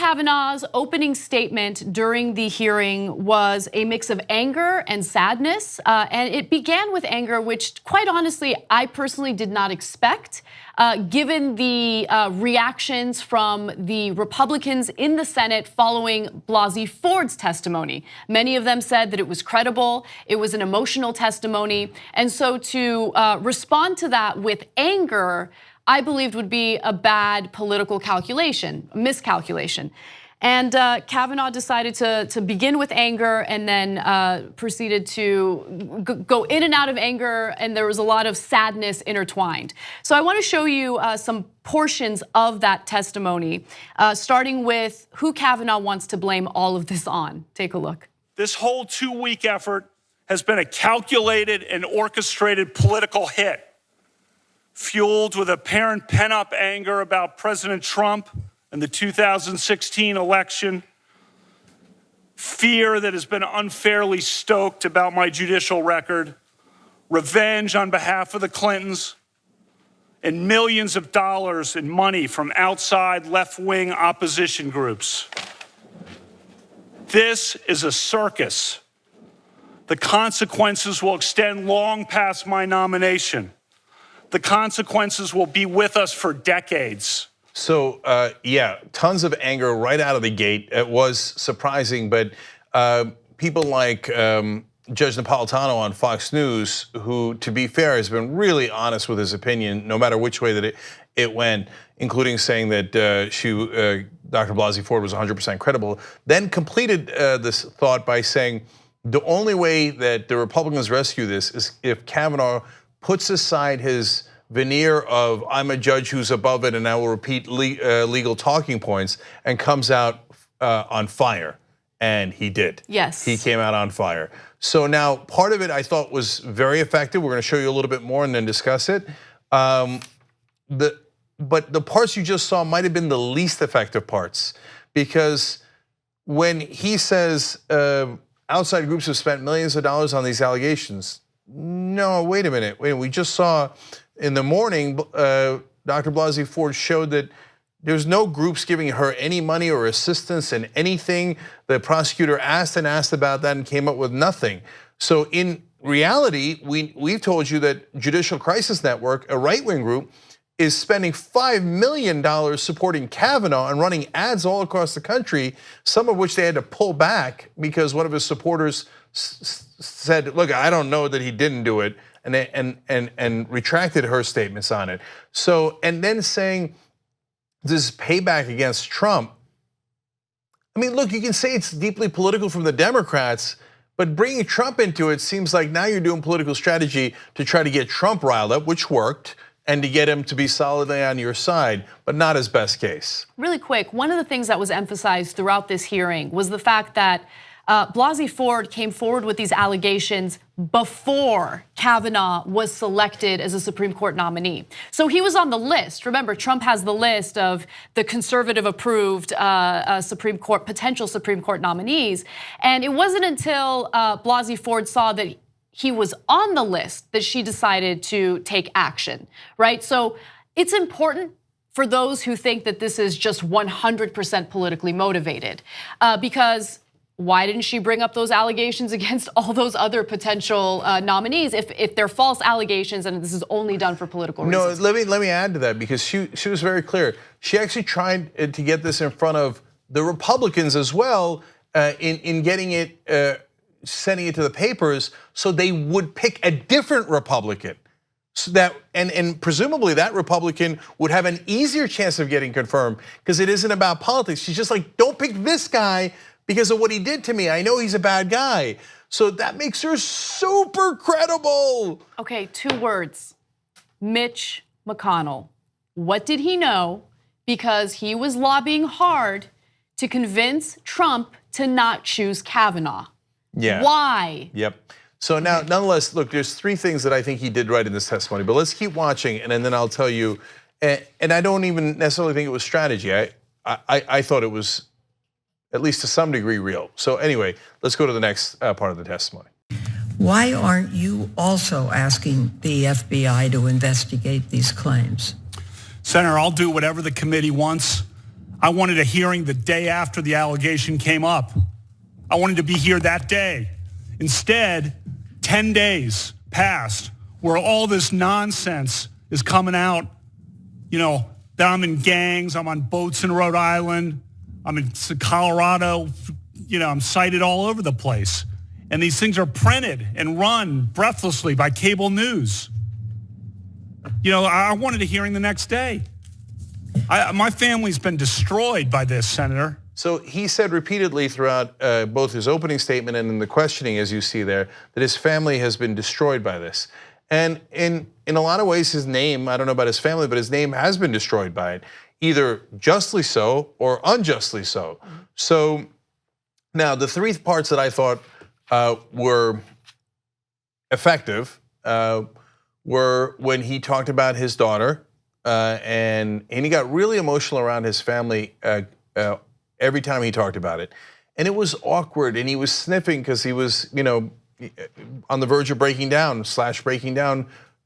Kavanaugh's opening statement during the hearing was a mix of anger and sadness. And it began with anger, which quite honestly, I personally did not expect, given the reactions from the Republicans in the Senate following Blasey Ford's testimony. Many of them said that it was credible, it was an emotional testimony. And so to respond to that with anger, I believed would be a bad political calculation, a miscalculation. And Kavanaugh decided to begin with anger and then proceeded to go in and out of anger, and there was a lot of sadness intertwined. So I want to show you some portions of that testimony, starting with who Kavanaugh wants to blame all of this on. Take a look. This whole 2-week effort has been a calculated and orchestrated political hit, fueled with apparent pent-up anger about President Trump and the 2016 election, fear that has been unfairly stoked about my judicial record, revenge on behalf of the Clintons, and millions of dollars in money from outside left-wing opposition groups. This is a circus. The consequences will extend long past my nomination. The consequences will be with us for decades. So yeah, tons of anger right out of the gate. It was surprising, but people like Judge Napolitano on Fox News, who, to be fair, has been really honest with his opinion, no matter which way that it went, including saying that Dr. Blasey Ford was 100% credible, then completed this thought by saying the only way that the Republicans rescue this is if Kavanaugh puts aside his veneer of I'm a judge who's above it and I will repeat legal talking points and comes out on fire. And he did. Yes. He came out on fire. So now part of it I thought was very effective. We're going to show you a little bit more and then discuss it. But the parts you just saw might have been the least effective parts, because when he says outside groups have spent millions of dollars on these allegations, no, wait a minute. We just saw in the morning, Dr. Blasey Ford showed that there's no groups giving her any money or assistance in anything. The prosecutor asked and asked about that and came up with nothing. So in reality, we've told you that Judicial Crisis Network, a right-wing group, is spending $5 million supporting Kavanaugh and running ads all across the country, some of which they had to pull back because one of his supporters said, look, I don't know that he didn't do it, and retracted her statements on it. So, and then saying this is payback against Trump. I mean, look, you can say it's deeply political from the Democrats, but bringing Trump into it seems like now you're doing political strategy to try to get Trump riled up, which worked, and to get him to be solidly on your side, but not his best case. Really quick, one of the things that was emphasized throughout this hearing was the fact that Blasey Ford came forward with these allegations before Kavanaugh was selected as a Supreme Court nominee. So he was on the list. Remember, Trump has the list of the conservative approved potential Supreme Court nominees. And it wasn't until Blasey Ford saw that he was on the list that she decided to take action, right? So it's important for those who think that this is just 100% politically motivated, because why didn't she bring up those allegations against all those other potential nominees if they're false allegations and this is only done for political reasons? No, let me add to that, because she was very clear. She actually tried to get this in front of the Republicans as well in getting it, sending it to the papers so they would pick a different Republican. So that, and presumably that Republican would have an easier chance of getting confirmed because it isn't about politics. She's just like, don't pick this guy because of what he did to me. I know he's a bad guy. So that makes her super credible. Okay, 2 words. Mitch McConnell. What did he know? Because he was lobbying hard to convince Trump to not choose Kavanaugh. Yeah. Why? Yep. So now, nonetheless, look, there's 3 things that I think he did right in this testimony, but let's keep watching and then I'll tell you, and I don't even necessarily think it was strategy. I thought it was, at least to some degree, real. So anyway, let's go to the next part of the testimony. Why aren't you also asking the FBI to investigate these claims? Senator, I'll do whatever the committee wants. I wanted a hearing the day after the allegation came up. I wanted to be here that day. Instead, 10 days passed where all this nonsense is coming out, that I'm in gangs, I'm on boats in Rhode Island, I'm in Colorado, I'm cited all over the place. And these things are printed and run breathlessly by cable news. I wanted a hearing the next day. My family's been destroyed by this, Senator. So he said repeatedly throughout both his opening statement and in the questioning, as you see there, that his family has been destroyed by this. And in a lot of ways, his name, I don't know about his family, but his name has been destroyed by it, either justly so or unjustly so. So now the three parts that I thought were effective were when he talked about his daughter, and he got really emotional around his family every time he talked about it. And it was awkward, and he was sniffing because he was, on the verge of breaking down,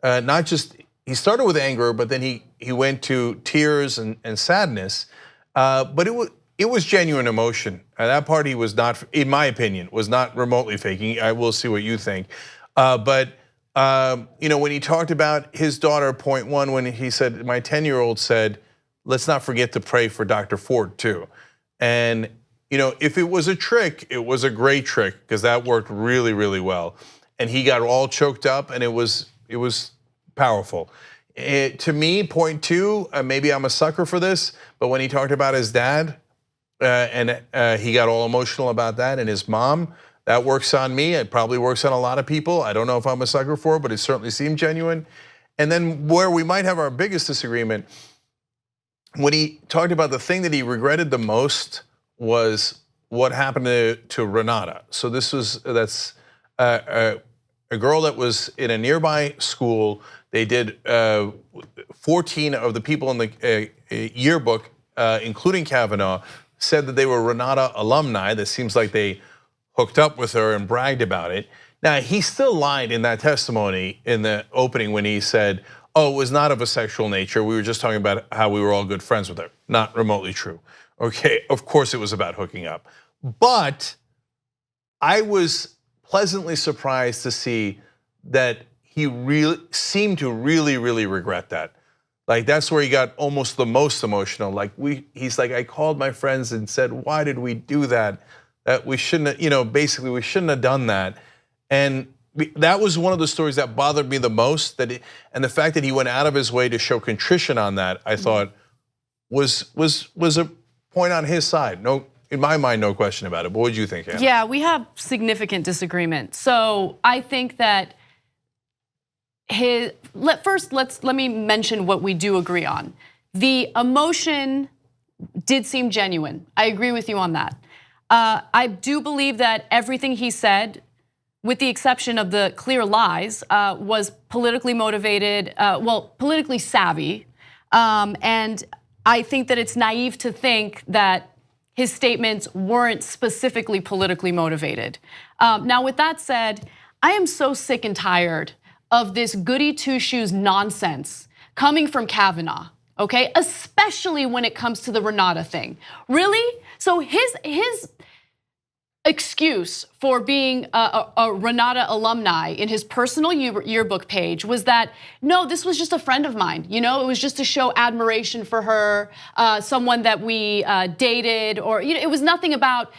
not just, he started with anger, but then he went to tears and sadness. But it was genuine emotion. That part he was not, in my opinion, was not remotely faking. I will see what you think. But when he talked about his daughter, point one, when he said, my 10-year-old said, let's not forget to pray for Dr. Ford too. And if it was a trick, it was a great trick because that worked really, really well. And he got all choked up, and it was powerful. To me, point two, maybe I'm a sucker for this, but when he talked about his dad, and he got all emotional about that, and his mom, that works on me. It probably works on a lot of people. I don't know if I'm a sucker for it, but it certainly seemed genuine. And then where we might have our biggest disagreement, when he talked about the thing that he regretted the most was what happened to Renata. So that's a girl that was in a nearby school. They did 14 of the people in the yearbook, including Kavanaugh, said that they were Renata alumni. That seems like they hooked up with her and bragged about it. Now, he still lied in that testimony in the opening when he said, oh, it was not of a sexual nature. We were just talking about how we were all good friends with her. Not remotely true. Okay, of course it was about hooking up. But I was pleasantly surprised to see that he really seemed to really regret that. Like that's where he got almost the most emotional. Like he's like, I called my friends and said, why did we do that? That we shouldn't have, basically we shouldn't have done that. And that was one of the stories that bothered me the most. And the fact that he went out of his way to show contrition on that, I thought was a point on his side. No, in my mind, no question about it. But what did you think, Anna? Yeah, we have significant disagreement. So I think that let me mention what we do agree on. The emotion did seem genuine. I agree with you on that. I do believe that everything he said, with the exception of the clear lies, was politically motivated, politically savvy. And I think that it's naive to think that his statements weren't specifically politically motivated. Now, with that said, I am so sick and tired of this goody two-shoes nonsense coming from Kavanaugh, okay? Especially when it comes to the Renata thing. Really? So his excuse for being a Renata alumni in his personal yearbook page was that, no, this was just a friend of mine. It was just to show admiration for her, someone that we dated, or it was nothing about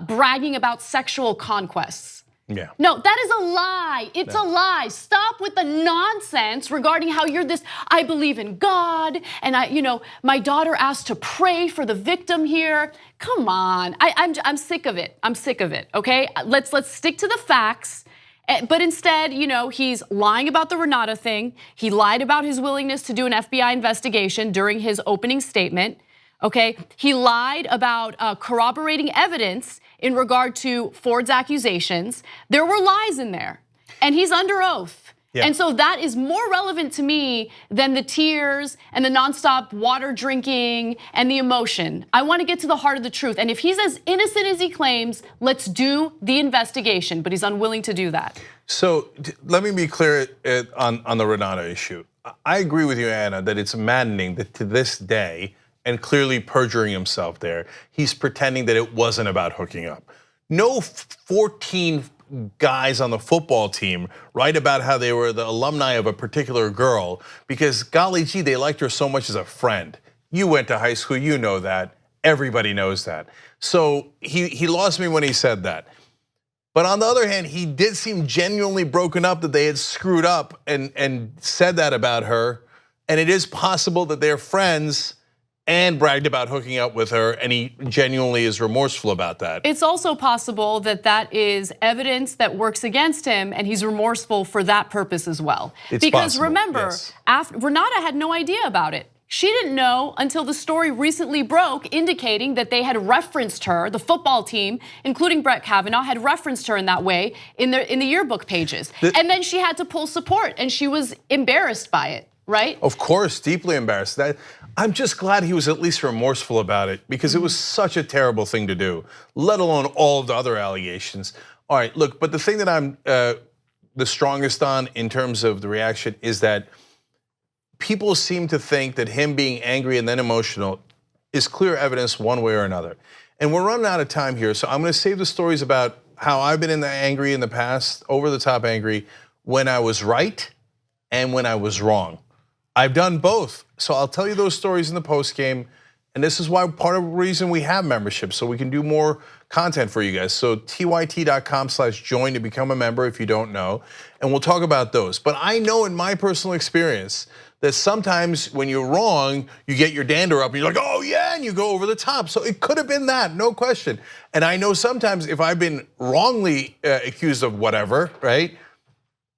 bragging about sexual conquests. Yeah. No, that is a lie. It's a lie. Stop with the nonsense regarding how you're this, I believe in God, and my daughter asked to pray for the victim here. Come on, I'm sick of it. I'm sick of it, okay? Let's stick to the facts. But instead, he's lying about the Renata thing. He lied about his willingness to do an FBI investigation during his opening statement. Okay, he lied about corroborating evidence in regard to Ford's accusations. There were lies in there, and he's under oath. Yeah. And so that is more relevant to me than the tears and the nonstop water drinking and the emotion. I want to get to the heart of the truth. And if he's as innocent as he claims, let's do the investigation, but he's unwilling to do that. So let me be clear on the Renata issue. I agree with you, Anna, that it's maddening that to this day, and clearly perjuring himself there. He's pretending that it wasn't about hooking up. No 14 guys on the football team write about how they were the alumni of a particular girl because golly gee, they liked her so much as a friend. You went to high school, you know that. Everybody knows that. So he lost me when he said that. But on the other hand, he did seem genuinely broken up that they had screwed up and said that about her. And it is possible that they're friends and bragged about hooking up with her, and he genuinely is remorseful about that. It's also possible that that is evidence that works against him, and he's remorseful for that purpose as well. It's because possible, remember, yes. Renata had no idea about it. She didn't know until the story recently broke, indicating that they had referenced her, the football team, including Brett Kavanaugh, had referenced her in that way in the yearbook pages. And then she had to pull support, and she was embarrassed by it, right? Of course, deeply embarrassed. I'm just glad he was at least remorseful about it because it was such a terrible thing to do, let alone all of the other allegations. All right, look, but the thing that I'm the strongest on in terms of the reaction is that people seem to think that him being angry and then emotional is clear evidence one way or another. And we're running out of time here, so I'm gonna save the stories about how I've been angry in the past, over the top angry, when I was right and when I was wrong. I've done both, so I'll tell you those stories in the post game, and this is why part of the reason we have membership, so we can do more content for you guys. So tyt.com/join to become a member if you don't know, and we'll talk about those. But I know in my personal experience that sometimes when you're wrong, you get your dander up and you're like, oh yeah, and you go over the top. So it could have been that, no question. And I know sometimes if I've been wrongly accused of whatever, right,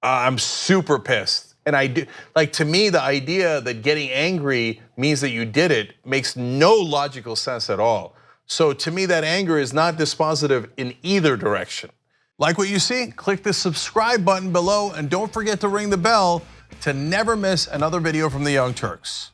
I'm super pissed. And I do, like, to me, the idea that getting angry means that you did it makes no logical sense at all. So to me, that anger is not dispositive in either direction. Like what you see? Click the subscribe button below and don't forget to ring the bell to never miss another video from the Young Turks.